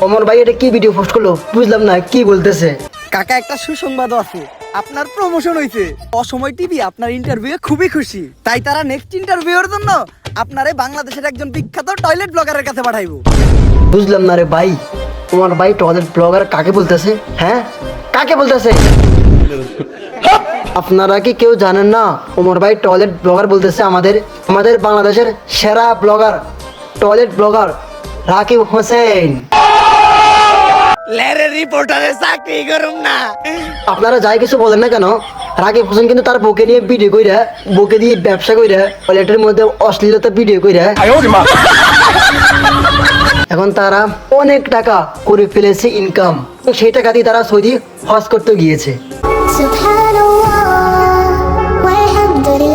ওমর ভাই এটা কি ভিডিও পোস্ট করলো বুঝলাম না, কি বলতেছে? কাকা একটা সুসংবাদ আছে, আপনার প্রমোশন হয়েছে। অসময় টিভি আপনার ইন্টারভিউ খুবই খুশি, তাই তারা নেক্সট ইন্টারভিউর জন্য আপনারে বাংলাদেশের একজন বিখ্যাত টয়লেট ব্লগারের কাছে পাঠাইবো। বুঝলাম না রে ভাই, ওমর ভাই টয়লেট ব্লগার কাকে বলতেছে? হ্যাঁ, কাকে বলতেছে? আপনারা কি কেউ জানেন না ওমর ভাই টয়লেট ব্লগার বলতেছে? আমাদের বাংলাদেশের সেরা blogger, toilet blogger Rakib Hossain. লেরে রিপোর্টারে চাকরি করুম না। আপনারা যাই কিছু বলেন না কেন, রাকিব হোসেন কিন্তু তার বউকে নিয়ে ভিডিও কইরা, বউকে দিয়ে ব্যবসা কইরা, টয়লেটের মধ্যে অশ্লীলতা ভিডিও কইরা এখন তারা অনেক টাকা করে ফেলেছে ইনকাম। সেই টাকা দিয়ে তারা সৌদি হজ করতে গিয়েছে।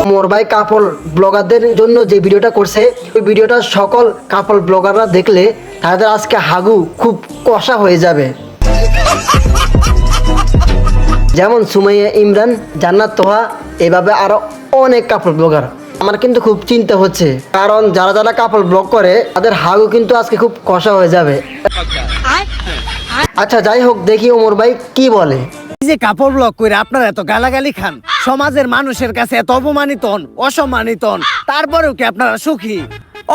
ওমর ভাই কাপল ব্লগারদের জন্য যে ভিডিওটা করছে, ওই ভিডিওটা সকল কাপল ব্লগাররা দেখলে তাদের আজকে হাগু খুব কষা হয়ে যাবে। যেমন সুমাইয়া ইমরান, জান্নাত তোহা, এভাবে আরো অনেক কাপল ব্লগার। আমার কিন্তু খুব চিন্তা হচ্ছে, কারণ যারা যারা কাপল ব্লগ করে তাদের হাগু কিন্তু আজকে খুব কষা হয়ে যাবে। আচ্ছা যাই হোক, দেখি ওমর ভাই কি বলে। এই যে কাপড় ব্লগ করে আপনারা এত গালাগালি খান, সমাজের মানুষের কাছে এত অপমানিত হন, অসম্মানিত হন, তারপরেও কি আপনারা সুখী?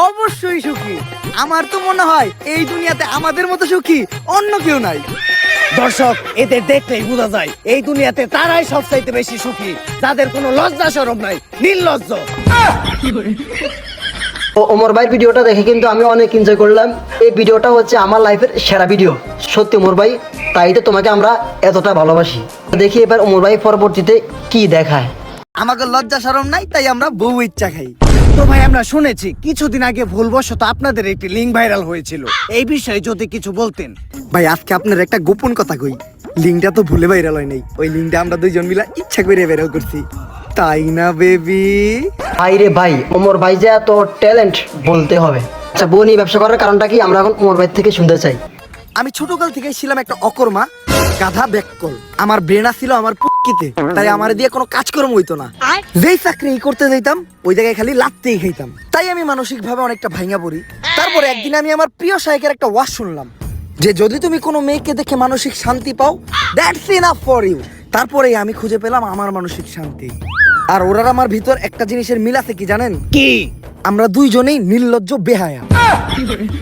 অবশ্যই সুখী। আমার তো মনে হয় এই দুনিয়াতে আমাদের মতো সুখী অন্য কেউ নাই। দর্শক, এদের দেখলেই বোঝা যায় এই দুনিয়াতে তারাই সবচাইতে বেশি সুখী, যাদের কোনো লজ্জা শরম নাই, নির্লজ্জ। ওমর ভাই ভিডিওটা দেখে কিন্তু আমি অনেক এনজয় করলাম। এই ভিডিওটা হচ্ছে আমার লাইফের সেরা ভিডিও, সত্যি ওমর ভাই, তাই তো তোমাকে আমরা এতটা ভালোবাসি। দেখি এবার ওমর ভাই পরবর্তীতে কি দেখায়। আমাকে লজ্জা শরম নাই, তাই আমরা বউ ইচ্ছা খাই। তো ভাই, আমরা শুনেছি কিছুদিন আগে ভুলবশত আপনাদের একটি লিঙ্ক ভাইরাল হয়েছিল, এই বিষয়ে যদি কিছু বলতেন। ভাই, আজকে আপনার একটা গোপন কথা কই, লিঙ্কটা তো ভুলে ভাইরাল হয় নাই, ওই লিঙ্কটা আমরা দুইজন মিলে ইচ্ছা করে ভাইরাল করছি, তাই না বেবি? ভাই রে ভাই, ওমর ভাই যে এত ট্যালেন্ট বলতে হবে। আচ্ছা, বউ নিয়ে ব্যবসা করার কারণটা কি আমরা এখন ওমর ভাই থেকে শুনতে চাই। আমি ছোটকাল থেকে ছিলাম একটা অকর্মা, গাধা ব্যাককল। আমার ব্রেন ছিল আমার পুকিতে, তাই আমার দিয়ে কোনো কাজকর্ম হইতো না। যেই চাকরি করতে যাইতাম ওই জায়গায় খালি লাত্তেই খাইতাম, তাই আমি মানসিক ভাবে অনেকটা ভাঙা পড়ি। তারপরে একদিন আমি আমার প্রিয় শায়কের একটা ওয়াজ শুনলাম যে যদি তুমি কোনো মেয়েকে দেখে মানসিক শান্তি পাও, দ্যাটস ইনাফ ফর ইউ। তারপরেই আমি খুঁজে পেলাম আমার মানসিক শান্তি। আর ওরার আমার ভিতর একটা জিনিসের মিল আছে, কি জানেন? কি? আমরা দুইজনেই নির্লজ্জ বেহায়া।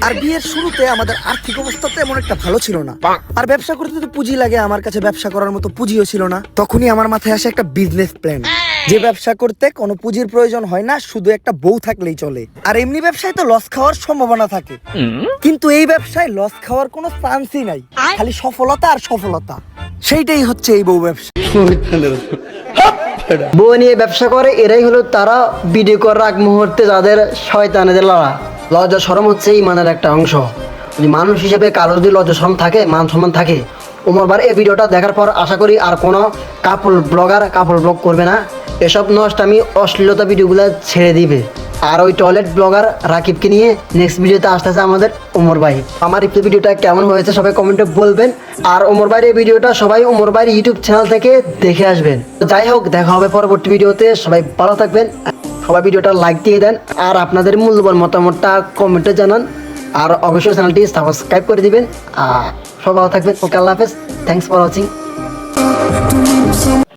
আর বিয়ের শুরুতে আমাদের আর্থিক অবস্থা তেমন একটা ভালো ছিল না, আর ব্যবসা করতে তো পুঁজি লাগে, আমার কাছে ব্যবসা করার মতো পুঁজিও ছিল না। তখনই আমার মাথায় আসে একটা বিজনেস প্ল্যান, যে ব্যবসা করতে কোনো পুঁজির প্রয়োজন হয় না, শুধু একটা বউ থাকলেই চলে। আর এমনি ব্যবসায় তো লস খাওয়ার সম্ভাবনা থাকে, কিন্তু এই ব্যবসায় লস খাওয়ার কোনো চান্সই নাই, খালি সফলতা আর সফলতা। সেইটাই হচ্ছে এই বউ ব্যবসা। বউ নিয়ে ব্যবসা করে এরাই হলো তারা ভিডিও করার আগ মুহূর্তে যাদের শয়তানেদের লড়া। লজ্জা শরম হচ্ছে ইমানের একটা অংশ। যদি মানুষ হিসেবে কারো যদি লজ্জা শরম থাকে, মান সম্মান থাকে, ওমর ভাই এই ভিডিওটা দেখার পর আশা করি আর কোনো কাপল ব্লগার কাপল ব্লগ করবে না। এসব নষ্টামি অশ্লীলতা ভিডিওগুলো ছেড়ে দিবে। আর ওই টয়লেট ব্লগার রাকিবকে নিয়ে নেক্সট ভিডিওতে আসতেছে আমাদের ওমর ভাই। আমার এই ভিডিওটা কেমন হয়েছে সবাই কমেন্টে বলবেন। আর ওমর ভাইয়ের এই ভিডিওটা সবাই ওমর ভাইয়ের ইউটিউব চ্যানেল থেকে দেখে আসবেন। যাই হোক, দেখা হবে পরবর্তী ভিডিওতে। সবাই ভালো থাকবেন, সবাই ভিডিওটা লাইক দিয়ে দেন, আর আপনাদের মূল্যবান মতামতটা কমেন্টে জানান, আর অবশ্যই চ্যানেলটি সাবস্ক্রাইব করে দিবেন। আর সবাই ভালো থাকবেন। ওকে, আল্লাহ হাফেজ, থ্যাংকস ফর ওয়াচিং।